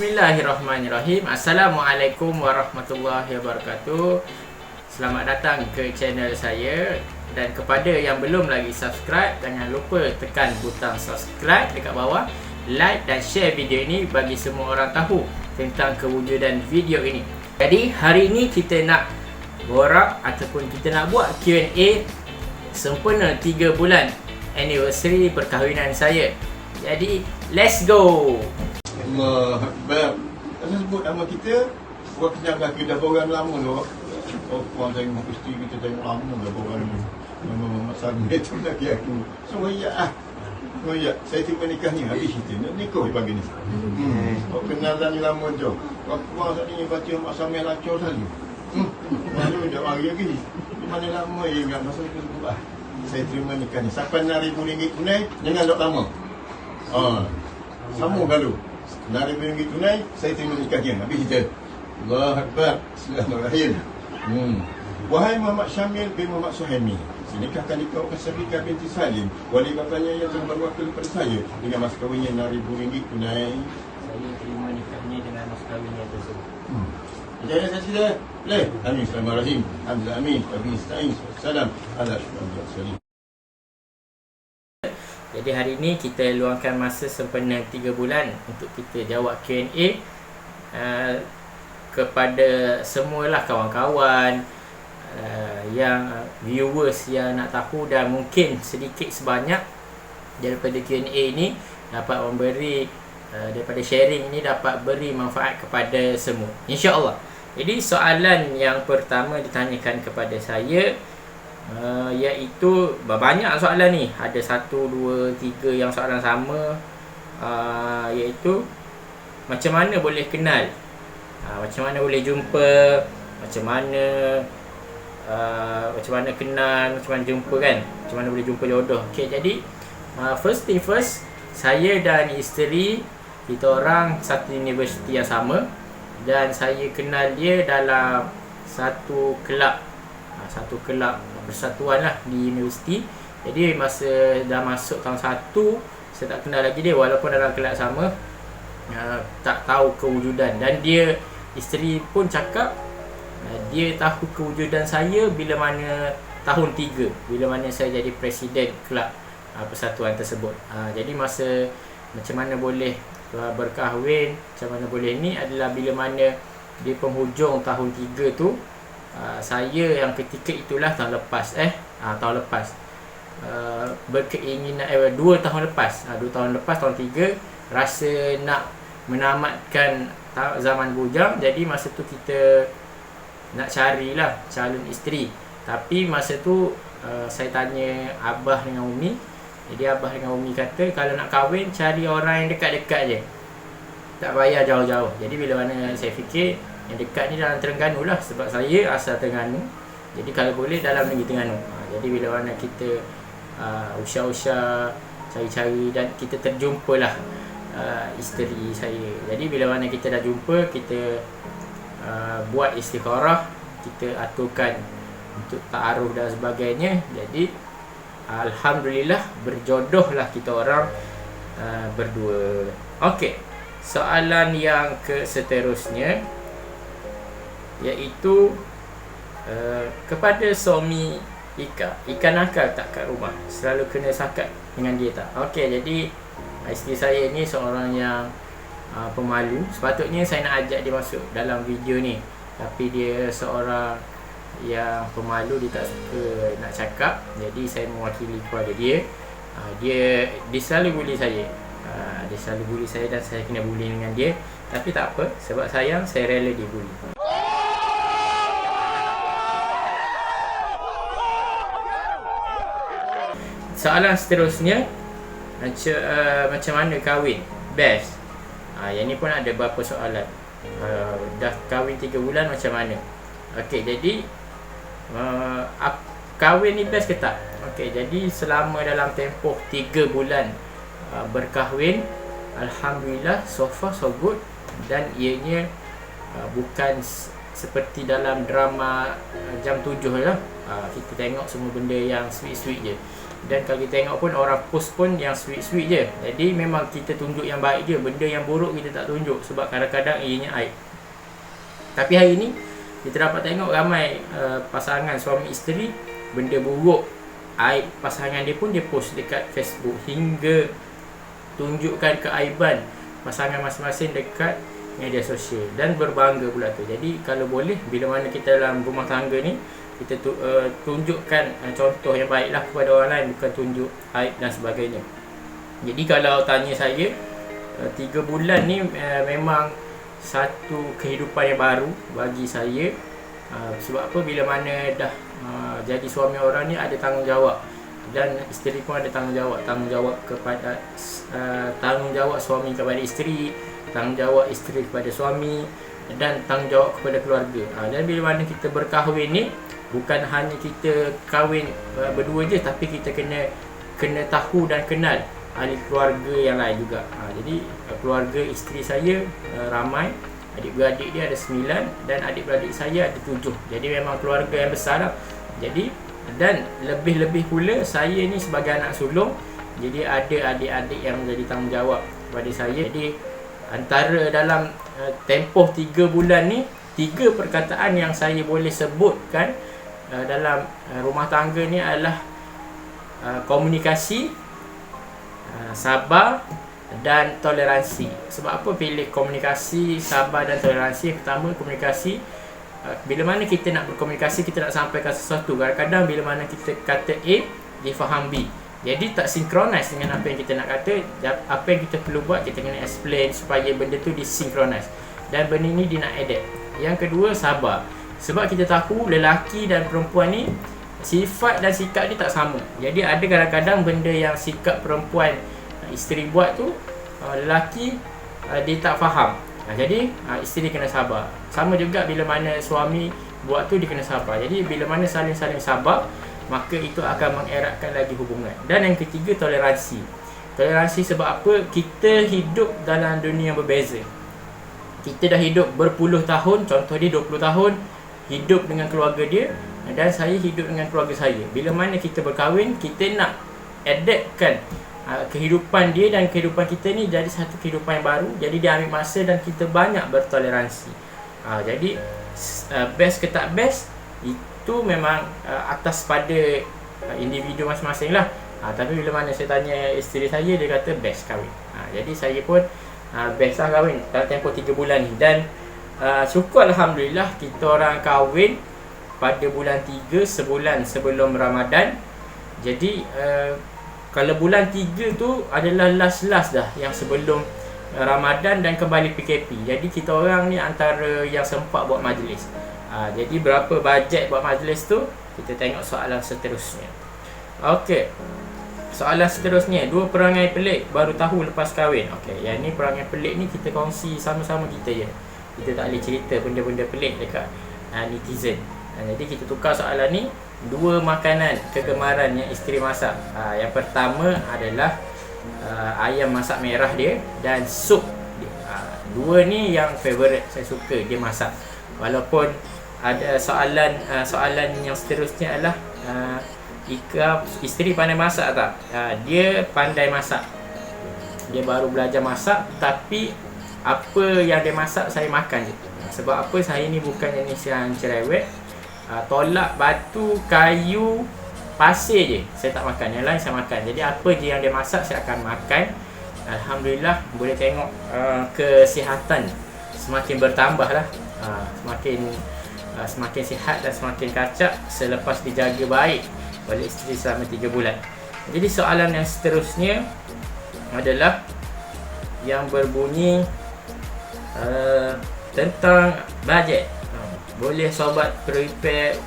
Bismillahirrahmanirrahim. Assalamualaikum warahmatullahi wabarakatuh. Selamat datang ke channel saya. Dan kepada yang belum lagi subscribe, jangan lupa tekan butang subscribe dekat bawah, like dan share video ini bagi semua orang tahu tentang kewujudan video ini. Jadi hari ini kita nak borak ataupun kita nak buat Q&A sempena 3 bulan anniversary perkahwinan saya. Jadi let's go. Allah Akbar. Saya sebut nama kita, buat kenyang kaki dah orang lama tu. Orang tengok isteri kita tengok lama dah orang ni. Nama Muhammad Samir tu lagi aku. So ya oh ya, saya tiba nikah ni habis kita nak nikah pagi ni. Kau kenal dah ni lama tu. Waktu masa ni baca Muhammad Samir lacur sekali. Malu dah hari lagi. Di mana lama ya enggak masa itu sebut saya terima nikah ni. Sampai RM6,000 tunai, jangan dok lama. Sama kalau RM6,000 tunai, saya terima nikah dia. Habis kita. Allah Akbar. Bismillahirrahmanirrahim. Wahai Muhammad Syamil bin Muhammad Suhaimi, saya nikahkan kau ke Syafiqah binti Salim, wali bapaknya yang telah berwakil kepada saya dengan mas kahwinnya RM6,000 tunai. Saya terima nikahnya dengan mas kahwinnya tersebut. Jadi saya sudah boleh. Amin. Bismillahirrahmanirrahim. Alhamdulillah. Amin. Wabi ista'in. Salam. Ala syukur. Jadi hari ini kita luangkan masa sempena 3 bulan untuk kita jawab Q&A kepada semualah kawan-kawan yang viewers yang nak tahu, dan mungkin sedikit sebanyak daripada Q&A ini dapat memberi daripada sharing ini dapat beri manfaat kepada semua, insya-Allah. Jadi soalan yang pertama ditanyakan kepada saya iaitu banyak soalan ni, ada 1, 2, 3 yang soalan sama, iaitu macam mana boleh kenal, macam mana boleh jumpa, macam mana kenal, macam mana jumpa kan, macam mana boleh jumpa jodoh. Okey, jadi first thing first, saya dan isteri kita orang satu universiti yang sama, dan saya kenal dia dalam satu kelab persatuan lah di universiti. Jadi masa dah masuk tahun 1, saya tak kenal lagi dia walaupun dalam kelab sama, tak tahu kewujudan. Dan dia, isteri pun cakap dia tahu kewujudan saya bila mana tahun 3, bila mana saya jadi presiden kelab persatuan tersebut. Jadi masa macam mana boleh berkahwin, macam mana boleh ni adalah bila mana di penghujung tahun 3 tu, saya yang ketika itulah tahun lepas berkeinginan 2 tahun lepas, 2 tahun lepas tahun 3 rasa nak menamatkan zaman bujang. Jadi masa tu kita nak carilah calon isteri. Tapi masa tu saya tanya abah dengan umi. Jadi abah dengan umi kata kalau nak kahwin cari orang yang dekat-dekat je, tak payah jauh-jauh. Jadi bila mana saya fikir yang dekat ni dalam Terengganu lah, sebab saya asal Terengganu. Jadi kalau boleh dalam negeri Terengganu. Jadi bila mana kita usah-usah cari-cari dan kita terjumpalah isteri saya. Jadi bila mana kita dah jumpa, kita buat istikharah, kita aturkan untuk ta'aruf dan sebagainya. Jadi alhamdulillah berjodohlah kita orang berdua. Okey, soalan yang seterusnya iaitu kepada suami Ika nakal tak kat rumah, selalu kena sakat dengan dia tak? Okey, jadi isteri saya ni seorang yang pemalu. Sepatutnya saya nak ajak dia masuk dalam video ni, tapi dia seorang yang pemalu, dia tak suka nak cakap. Jadi saya mewakili kepada dia. Dia selalu bully saya. Dia selalu bully saya dan saya kena bully dengan dia. Tapi tak apa, sebab sayang saya rela dia bully. Soalan seterusnya, macam mana kahwin best? Yang ni pun ada beberapa soalan. Dah kahwin 3 bulan macam mana? Okey, jadi kahwin ni best ke tak? Okey, jadi selama dalam tempoh 3 bulan berkahwin, alhamdulillah so far so good. Dan ianya bukan seperti dalam drama jam 7 lah. Kita tengok semua benda yang sweet-sweet je. Dan kalau kita tengok pun orang post pun yang sweet-sweet je. Jadi memang kita tunjuk yang baik je, benda yang buruk kita tak tunjuk sebab kadang-kadang ianya aib. Tapi hari ni kita dapat tengok ramai pasangan suami isteri, benda buruk, aib pasangan dia pun dia post dekat Facebook, hingga tunjukkan keaiban pasangan masing-masing dekat media sosial, dan berbangga pula tu. Jadi kalau boleh, bila mana kita dalam rumah tangga ni, kita tunjukkan contoh yang baiklah kepada orang lain, bukan tunjuk aib dan sebagainya. Jadi kalau tanya saya, 3 bulan ni memang satu kehidupan yang baru bagi saya. Sebab apa, bila mana dah jadi suami orang ni ada tanggungjawab, dan isteri pun ada tanggungjawab kepada tanggungjawab suami kepada isteri, tanggungjawab isteri kepada suami, dan tanggungjawab kepada keluarga. Dan bila mana kita berkahwin ni, bukan hanya kita kahwin berdua je, tapi kita kena tahu dan kenal ahli keluarga yang lain juga. Jadi keluarga isteri saya ramai, adik-beradik dia ada 9, dan adik-beradik saya ada 7. Jadi memang keluarga yang besar lah. Jadi, dan lebih-lebih pula saya ni sebagai anak sulung, jadi ada adik-adik yang menjadi tanggungjawab kepada saya. Jadi antara dalam tempoh 3 bulan ni, 3 perkataan yang saya boleh sebutkan dalam rumah tangga ni adalah komunikasi, sabar dan toleransi. Sebab apa pilih komunikasi, sabar dan toleransi? Pertama, komunikasi. Bila mana kita nak berkomunikasi, kita nak sampaikan sesuatu, kadang-kadang bila mana kita kata A, dia faham B, jadi tak synchronize dengan apa yang kita nak kata. Apa yang kita perlu buat, kita kena explain supaya benda tu disynchronize, dan benda ni dia nak adapt. Yang kedua, sabar. Sebab kita tahu lelaki dan perempuan ni sifat dan sikap ni tak sama. Jadi ada kadang-kadang benda yang sikap perempuan isteri buat tu, lelaki dia tak faham. Jadi isteri kena sabar. Sama juga bila mana suami buat tu, dia kena sabar. Jadi bila mana saling-saling sabar, maka itu akan mengeratkan lagi hubungan. Dan yang ketiga, toleransi. Toleransi sebab apa? Kita hidup dalam dunia yang berbeza. Kita dah hidup berpuluh tahun, contoh dia 20 tahun hidup dengan keluarga dia, dan saya hidup dengan keluarga saya. Bila mana kita berkahwin, kita nak adaptkan kehidupan dia dan kehidupan kita ni jadi satu kehidupan yang baru. Jadi dia ambil masa dan kita banyak bertoleransi. Jadi best ke tak best, itu memang atas pada individu masing-masing lah. Tapi bila mana saya tanya isteri saya, dia kata best kahwin. Jadi saya pun best lah kahwin dalam tempoh 3 bulan ni. Dan syukur Alhamdulillah, kita orang kahwin pada bulan 3, sebulan sebelum Ramadan. Jadi kalau bulan 3 tu adalah last dah yang sebelum Ramadan dan kembali PKP. Jadi kita orang ni antara yang sempat buat majlis. Jadi berapa bajet buat majlis tu, kita tengok soalan seterusnya. Okey, soalan seterusnya, 2 perangai pelik baru tahu lepas kahwin. Okey, yang ni perangai pelik ni kita kongsi sama-sama kita je. Kita tak boleh cerita benda-benda pelik dekat netizen. Jadi kita tukar soalan ni, 2 makanan kegemaran yang isteri masak. Yang pertama adalah ayam masak merah dia dan sup dia. 2 ni yang favourite saya suka dia masak. Walaupun ada soalan yang seterusnya adalah Ika, isteri pandai masak tak? Dia pandai masak. Dia baru belajar masak, tapi apa yang dia masak saya makan je. Sebab apa, saya ni bukan jenis yang cerewet. Tolak batu, kayu, pasir je saya tak makan, yang lain saya makan. Jadi apa je yang dia masak saya akan makan. Alhamdulillah boleh tengok kesihatan semakin bertambah lah. Semakin sihat dan semakin kacak selepas dijaga baik oleh isteri selama 3 bulan. Jadi soalan yang seterusnya adalah yang berbunyi tentang bajet. Boleh sobat prepare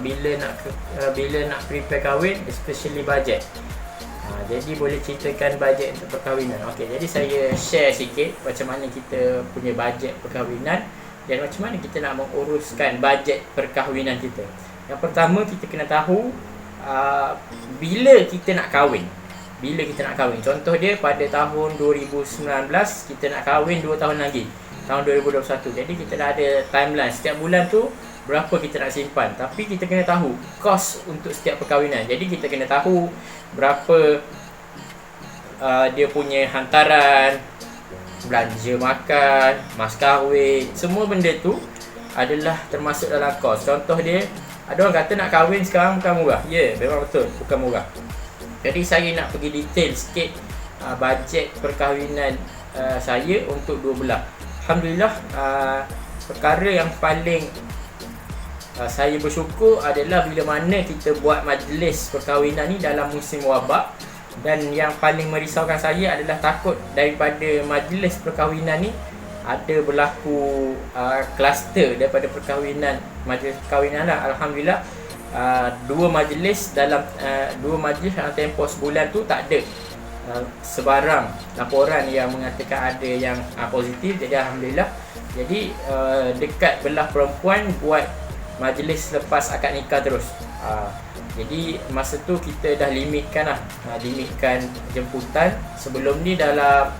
bila nak prepare kahwin, especially bajet. Jadi boleh ceritakan bajet untuk perkahwinan. Okey, jadi saya share sikit macam mana kita punya bajet perkahwinan dan macam mana kita nak menguruskan bajet perkahwinan kita. Yang pertama, kita kena tahu bila kita nak kahwin. Contoh dia pada tahun 2019 kita nak kahwin 2 tahun lagi, tahun 2021. Jadi kita dah ada timeline. Setiap bulan tu berapa kita nak simpan, tapi kita kena tahu kos untuk setiap perkahwinan. Jadi kita kena tahu berapa dia punya hantaran, belanja makan, mas kahwin, semua benda tu adalah termasuk dalam kos. Contoh dia, ada orang kata nak kahwin sekarang bukan murah. Ya, memang betul, bukan murah. Jadi saya nak pergi detail sikit bajet perkahwinan saya untuk dua belah. Alhamdulillah, perkara yang paling saya bersyukur adalah bila mana kita buat majlis perkahwinan ni dalam musim wabak. Dan yang paling merisaukan saya adalah takut daripada majlis perkahwinan ni ada berlaku kluster daripada perkahwinan, majlis perkahwinan lah. Alhamdulillah, dua majlis dalam tempoh sebulan tu tak ada sebarang laporan yang mengatakan ada yang positif. Jadi Alhamdulillah. Jadi dekat belah perempuan buat majlis lepas akad nikah terus. Jadi masa tu kita dah limitkan lah, limitkan jemputan. Sebelum ni dalam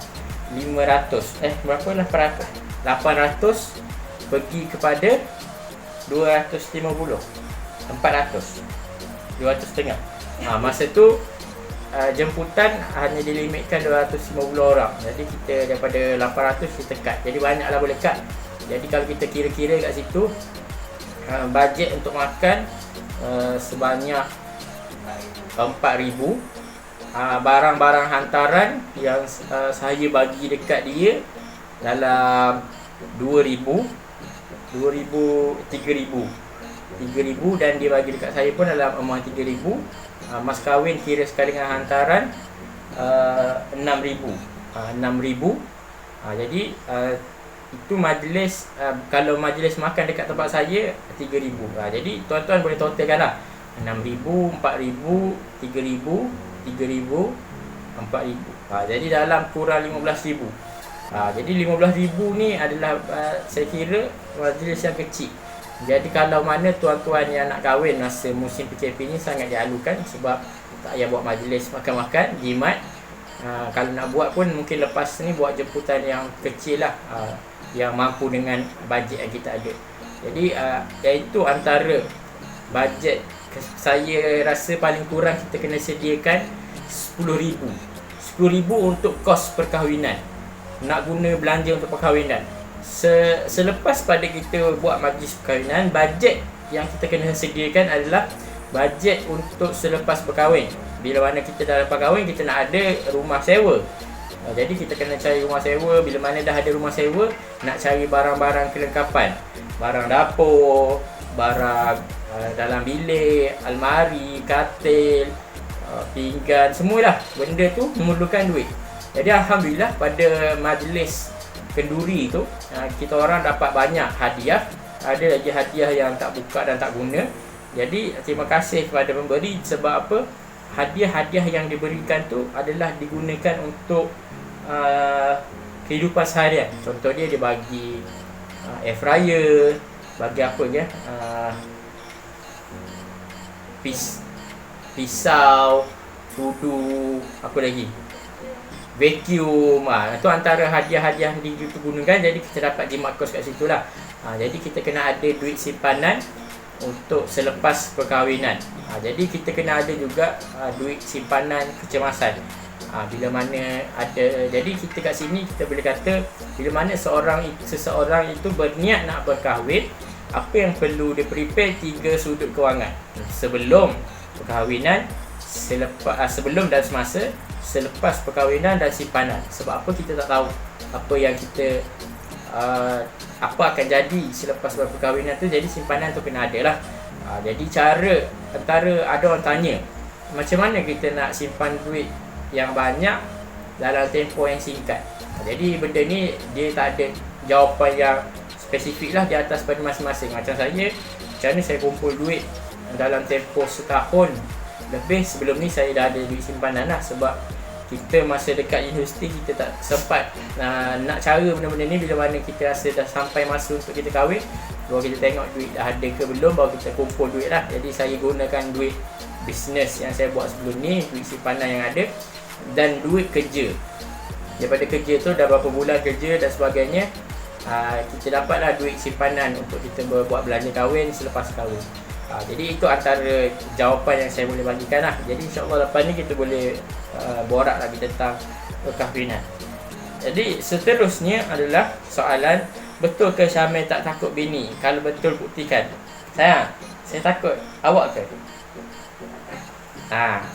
500 berapa lah, 800 pergi kepada 250, 400, 200 setengah. Masa tu jemputan hanya dilimitkan 250 orang. Jadi kita daripada 800 kita cut. Jadi banyaklah boleh cut. Jadi kalau kita kira-kira kat situ, bajet untuk makan sebanyak 4,000. Barang-barang hantaran yang saya bagi dekat dia dalam 2,000, 3,000 dan dia bagi dekat saya pun dalam amount 3,000. Mas kahwin kira sekali dengan hantaran 6,000. Jadi itu majlis, kalau majlis makan dekat tempat saya 3,000. Jadi tuan-tuan boleh totalkan lah, 6,000, 4,000, 3,000, 3,000, 4,000. Jadi dalam kurang 15,000. Jadi 15,000 ni adalah saya kira majlis yang kecil. Jadi kalau mana tuan-tuan yang nak kahwin masa musim PKP ni sangat dialukan, sebab tak payah buat majlis makan-makan, jimat. Kalau nak buat pun mungkin lepas ni buat jemputan yang kecil lah, yang mampu dengan bajet yang kita ada. Jadi iaitu antara bajet saya rasa paling kurang kita kena sediakan 10,000. 10,000 untuk kos perkahwinan, nak guna belanja untuk perkahwinan. Selepas pada kita buat majlis perkahwinan, bajet yang kita kena sediakan adalah bajet untuk selepas berkahwin. Bila mana kita dah lepas kahwin, kita nak ada rumah sewa. Jadi kita kena cari rumah sewa. Bila mana dah ada rumah sewa, nak cari barang-barang kelengkapan, barang dapur, barang dalam bilik, almari, katil, pinggan, semualah benda tu memerlukan duit. Jadi Alhamdulillah pada majlis kenduri tu kita orang dapat banyak hadiah. Ada lagi hadiah yang tak buka dan tak guna. Jadi terima kasih kepada pemberi, sebab apa? Hadiah-hadiah yang diberikan tu adalah digunakan untuk kehidupan seharian. Contoh dia bagi air fryer, bagi apa je, pisau, sudu, apa lagi, vacuum. Itu antara hadiah-hadiah yang digunakan. Jadi kita dapat jimat kos kat situ lah. Jadi kita kena ada duit simpanan untuk selepas perkahwinan. Jadi kita kena ada juga duit simpanan kecemasan. Bila mana ada, jadi kita kat sini kita boleh kata bila mana seseorang itu berniat nak berkahwin, apa yang perlu dia prepare 3 sudut kewangan: sebelum perkahwinan, sebelum dan semasa, selepas perkahwinan dan simpanan. Sebab apa? Kita tak tahu apa yang kita apa akan jadi selepas perkahwinan tu. Jadi simpanan tu kena ada lah. Jadi cara antara, ada orang tanya macam mana kita nak simpan duit yang banyak dalam tempoh yang singkat. Jadi benda ni dia tak ada jawapan yang spesifik lah, di atas pada masing-masing. Macam saya, macam mana saya kumpul duit dalam tempoh setahun lebih. Sebelum ni saya dah ada duit simpanan lah, sebab kita masa dekat universiti kita tak sempat nak cara benda-benda ni. Bila mana kita rasa dah sampai masa untuk kita kahwin, baru kita tengok duit dah ada ke belum, baru kita kumpul duit lah. Jadi saya gunakan duit bisnes yang saya buat sebelum ni, duit simpanan yang ada, dan duit kerja. Daripada kerja tu dah berapa bulan kerja dan sebagainya, kita dapatlah duit simpanan untuk kita buat belanja kahwin selepas kahwin. Jadi itu antara jawapan yang saya boleh bagikan lah. Jadi insyaAllah lepas ni kita boleh borak lagi tentang perkahwinan. Jadi seterusnya adalah soalan, betul ke Syamil tak takut bini? Kalau betul buktikan. Saya takut, awak ke?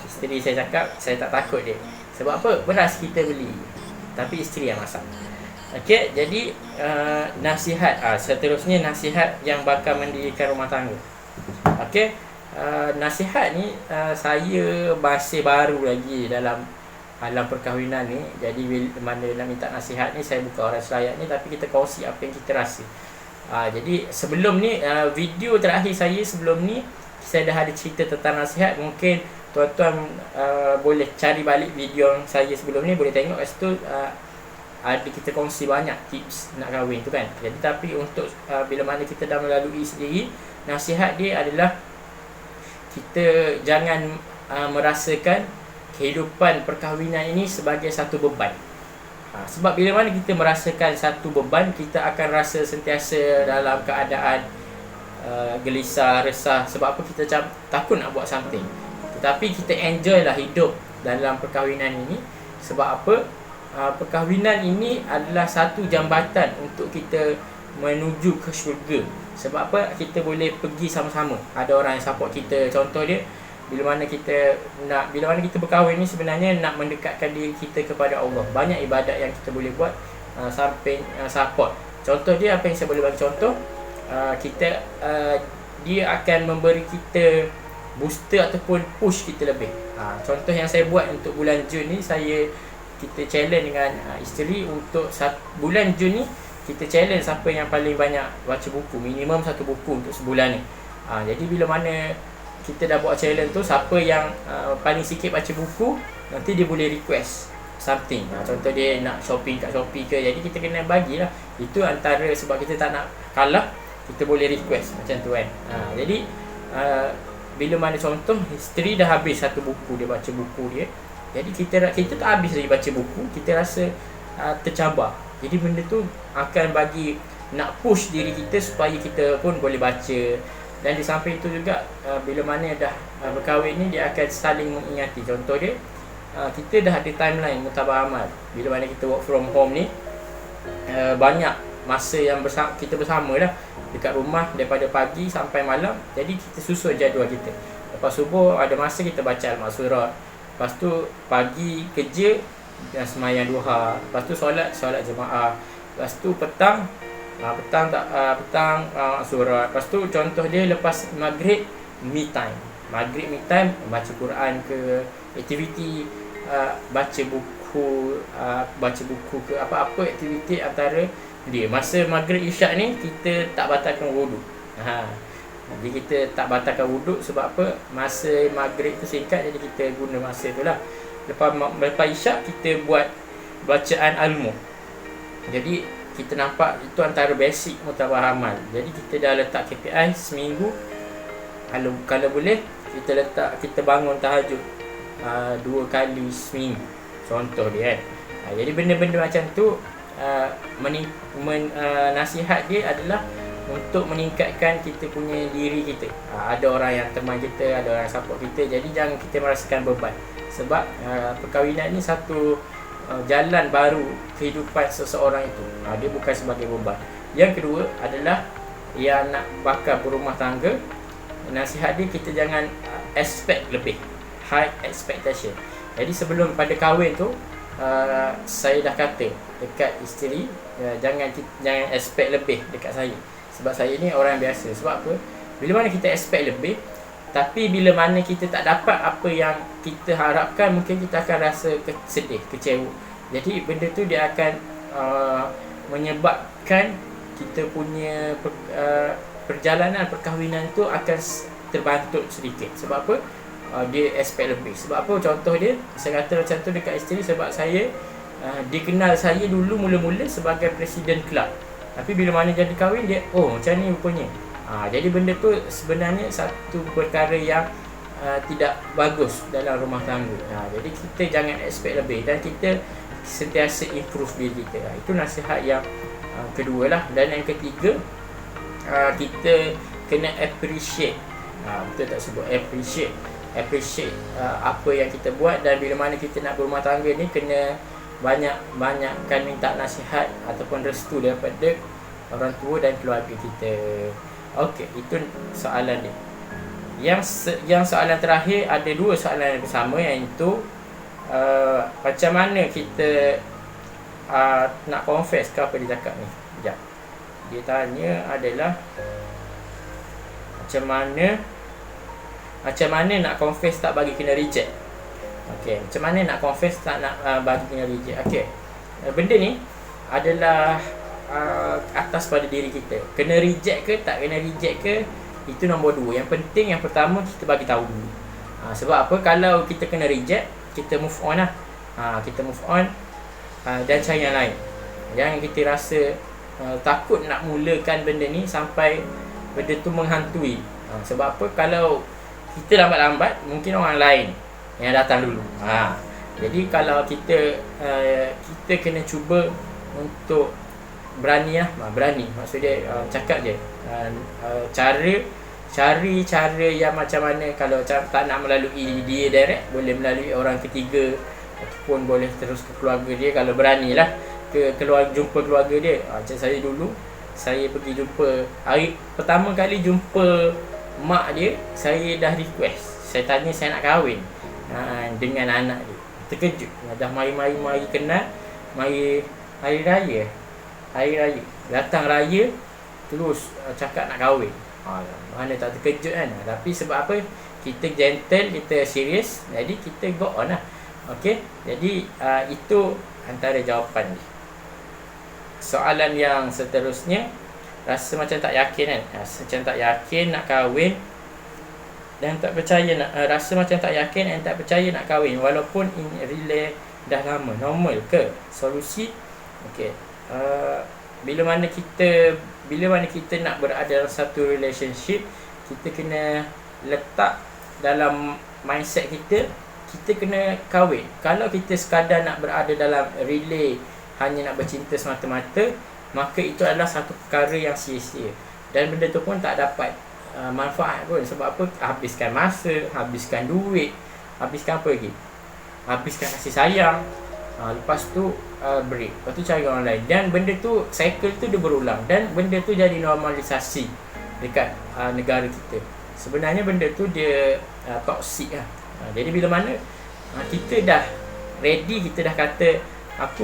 Isteri saya cakap saya tak takut dia. Sebab apa? Beras kita beli, tapi isteri yang masak. Okey, jadi nasihat, seterusnya nasihat yang bakal mendirikan rumah tangga. Okey, nasihat ni saya masih baru lagi dalam alam perkahwinan ni. Jadi bila mana nak minta nasihat ni, saya buka orang selayak ni, tapi kita kongsi apa yang kita rasa. Jadi sebelum ni, video terakhir saya sebelum ni, saya dah ada cerita tentang nasihat. Mungkin tuan-tuan boleh cari balik video saya sebelum ni, boleh tengok kat situ. Ada kita kongsi banyak tips nak kahwin tu kan. Jadi tapi untuk bila mana kita dah melalui sendiri, nasihat dia adalah kita jangan merasakan kehidupan perkahwinan ini sebagai satu beban. Sebab bila mana kita merasakan satu beban, kita akan rasa sentiasa dalam keadaan gelisah, resah. Sebab apa? Kita takut nak buat something. Tetapi kita enjoy lah hidup dalam perkahwinan ini. Sebab apa? Perkahwinan ini adalah satu jambatan untuk kita menuju ke syurga. Sebab apa? Kita boleh pergi sama-sama. Ada orang yang support kita. Contoh dia, bila mana kita berkahwin ni sebenarnya nak mendekatkan diri kita kepada Allah. Banyak ibadat yang kita boleh buat samping support. Contoh dia, apa yang saya boleh bagi contoh, dia akan memberi kita booster ataupun push kita lebih. Contoh yang saya buat untuk bulan Jun ni, kita challenge dengan isteri untuk bulan Jun ni, kita challenge siapa yang paling banyak baca buku, minimum 1 buku untuk sebulan ni. Jadi bila mana kita dah buat challenge tu, siapa yang paling sikit baca buku, nanti dia boleh request something. Contoh dia nak shopping kat Shopee ke, jadi kita kena bagilah. Itu antara sebab kita tak nak kalah, kita boleh request macam tu kan. Jadi bila mana contoh isteri dah habis 1 buku, dia baca buku dia, jadi kita tak habis lagi baca buku, kita rasa tercabar. Jadi benda tu akan bagi nak push diri kita supaya kita pun boleh baca. Dan di samping itu juga bila mana dah berkahwin ni, dia akan saling mengingati. Contoh dia, kita dah ada timeline mutabah amal. Bila mana kita work from home ni, banyak masa yang kita bersama lah dekat rumah daripada pagi sampai malam. Jadi kita susun jadual kita. Lepas subuh ada masa kita baca Al-Masurat. Lepas tu pagi kerja dan sembahyang duha. Lepas tu solat jemaah. Lepas tu petang surat. Lepas tu contoh dia, lepas maghrib me time. Maghrib me time, baca Quran ke, aktiviti baca buku ke, apa-apa aktiviti antara dia. Masa maghrib isyak ni kita tak batalkan wuduk. Jadi kita tak batalkan wuduk sebab apa? Masa maghrib tu singkat, jadi kita guna masa tu lah. Lepas isyak kita buat bacaan al-mu. Jadi kita nampak itu antara basic mutabah amal. Jadi kita dah letak KPI seminggu. Kalau boleh kita bangun tahajud 2 kali seminggu. Contoh dia kan. Jadi benda-benda macam tu, nasihat dia adalah untuk meningkatkan kita punya diri kita. Ada orang yang teman kita, ada orang yang support kita. Jadi jangan kita merasakan beban. Sebab perkahwinan ni satu jalan baru kehidupan seseorang itu. Dia bukan sebagai beban. Yang kedua adalah yang nak bakal berumah tangga, nasihat dia, kita jangan expect lebih, high expectation. Jadi sebelum pada kahwin tu, saya dah kata dekat isteri, jangan expect lebih dekat saya. Sebab saya ni orang biasa. Sebab apa? Bila mana kita expect lebih, tapi bila mana kita tak dapat apa yang kita harapkan, mungkin kita akan rasa sedih, kecewa. Jadi benda tu dia akan menyebabkan kita punya perjalanan perkahwinan tu akan terbantut sedikit. Sebab apa? Dia expect lebih. Sebab apa? Contoh dia, saya kata macam tu dekat isteri, sebab saya dia kenal saya dulu mula-mula sebagai presiden kelab. Tapi bila mana jadi kahwin, dia macam ni rupanya. Jadi benda tu sebenarnya satu perkara yang tidak bagus dalam rumah tangga. Jadi kita jangan expect lebih dan kita sentiasa improve diri kita. Itu nasihat yang kedua lah. Dan yang ketiga, kita kena appreciate, betul tak sebut appreciate apa yang kita buat. Dan bila mana kita nak berumah tangga ni, kena banyak-banyakkan minta nasihat ataupun restu daripada orang tua dan keluarga kita. Okey, itu soalan dia. Yang soalan terakhir, ada dua soalan yang bersama, iaitu macam mana kita nak confess ke apa dia cakap ni. Sekejap. Dia tanya adalah macam mana nak confess tak bagi kena reject. Okey, macam mana nak confess tak nak bagi kena reject. Okey, benda ni adalah atas pada diri kita. Kena reject ke tak kena reject ke, itu nombor dua. Yang penting, yang pertama, kita bagi tahu dulu. Sebab apa? Kalau kita kena reject, kita move on lah. Kita move on dan cari yang lain. Jangan kita rasa takut nak mulakan benda ni sampai benda tu menghantui. Sebab apa? Kalau kita lambat-lambat, mungkin orang lain yang datang dulu. Jadi kalau kita kena cuba untuk berani lah. Berani maksudnya cakap je, cari cara yang macam mana. Kalau tak nak melalui dia direct, boleh melalui orang ketiga, ataupun boleh terus ke keluarga dia kalau berani lah, jumpa keluarga dia. Macam saya dulu, saya pergi jumpa, hari pertama kali jumpa mak dia, saya dah request, saya tanya saya nak kahwin dengan anak dia. Terkejut, dah mari kenal, mari hari raya datang raya terus cakap nak kahwin. Mana tak terkejut kan. Tapi sebab apa? Kita gentle, kita serius, jadi kita go on lah. Okey, jadi itu antara jawapan dia. Soalan yang seterusnya, rasa macam tak yakin kan? Rasa macam tak yakin nak kahwin dan tak percaya nak, rasa macam tak yakin dan tak percaya nak kahwin walaupun in relay dah lama. Normal ke? Solusi? Okey. Bila mana kita nak berada dalam satu relationship, kita kena letak dalam mindset kita kena kahwin. Kalau kita sekadar nak berada dalam relay, hanya nak bercinta semata-mata, maka itu adalah satu perkara yang sia-sia. Dan benda tu pun tak dapat manfaat pun. Sebab apa? Habiskan masa, habiskan duit, habiskan apa lagi? Habiskan kasih sayang. Lepas tu break, lepas tu cari orang lain. Dan benda tu, cycle tu dia berulang. Dan benda tu jadi normalisasi dekat negara kita. Sebenarnya benda tu dia toksik lah. Jadi bila mana kita dah ready, kita dah kata aku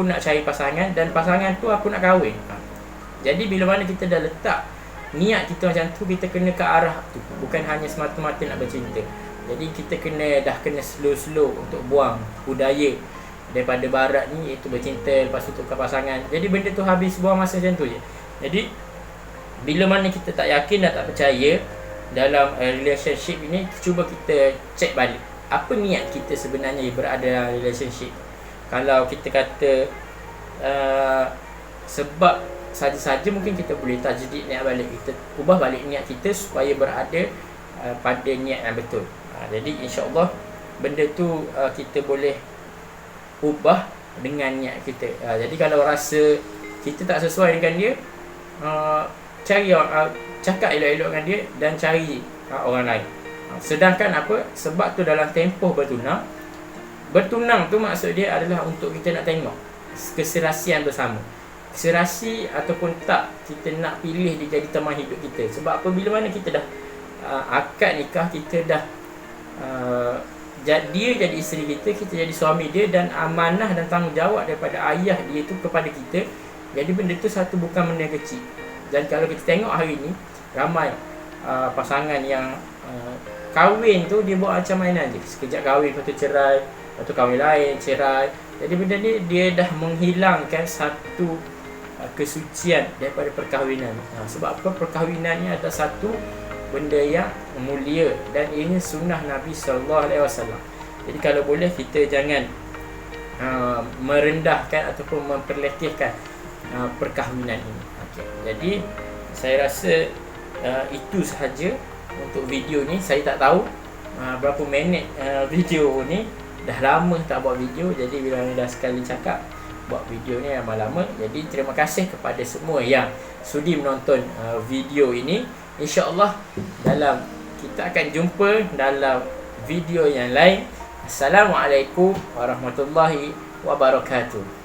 nak cari pasangan, dan pasangan tu aku nak kahwin. Jadi bila mana kita dah letak niat kita macam tu, kita kena ke arah tu, bukan hanya semata-mata nak bercinta. Jadi kita dah kena slow-slow untuk buang budaya daripada barat ni, iaitu bercinta lepas tu tukar pasangan. Jadi benda tu habis, buang masa macam tu je. Jadi bila mana kita tak yakin dan tak percaya dalam relationship ini, cuba kita cek balik apa niat kita sebenarnya berada dalam relationship. Kalau kita kata sebab saja-saja, mungkin kita boleh tajdid niat balik, kita ubah balik niat kita supaya berada pada niat yang betul. Jadi insya-Allah benda tu kita boleh ubah dengan niat kita. Jadi kalau rasa kita tak sesuai dengan dia, cari cakap elok-elok dengan dia dan cari orang lain. Sedangkan apa? Sebab tu dalam tempoh bertunang tu maksud dia adalah untuk kita nak tengok keserasian bersama. Serasi ataupun tak, kita nak pilih dia jadi teman hidup kita. Sebab apabila mana kita dah akad nikah, kita dah dia jadi isteri kita, kita jadi suami dia, dan amanah dan tanggungjawab daripada ayah dia tu kepada kita. Jadi benda tu satu bukan benda kecil. Dan kalau kita tengok hari ni, ramai pasangan yang kahwin tu dia buat macam mainan je. Sekejap kahwin, lepas tu cerai, lepas tu kahwin lain, cerai. Jadi benda ni dia dah menghilangkan satu kesucian daripada perkahwinan. Sebab apa? Perkahwinan ni adalah satu benda yang mulia dan ini sunnah Nabi SAW. Jadi kalau boleh kita jangan merendahkan ataupun memperlekehkan perkahwinan ini. Okay. Jadi saya rasa itu sahaja untuk video ni. Saya tak tahu berapa minit video ni. Dah lama tak buat video, jadi bila dah sekali cakap, buat video ni lama-lama. Jadi terima kasih kepada semua yang sudi menonton video ini. InsyaAllah kita akan jumpa dalam video yang lain. Assalamualaikum warahmatullahi wabarakatuh.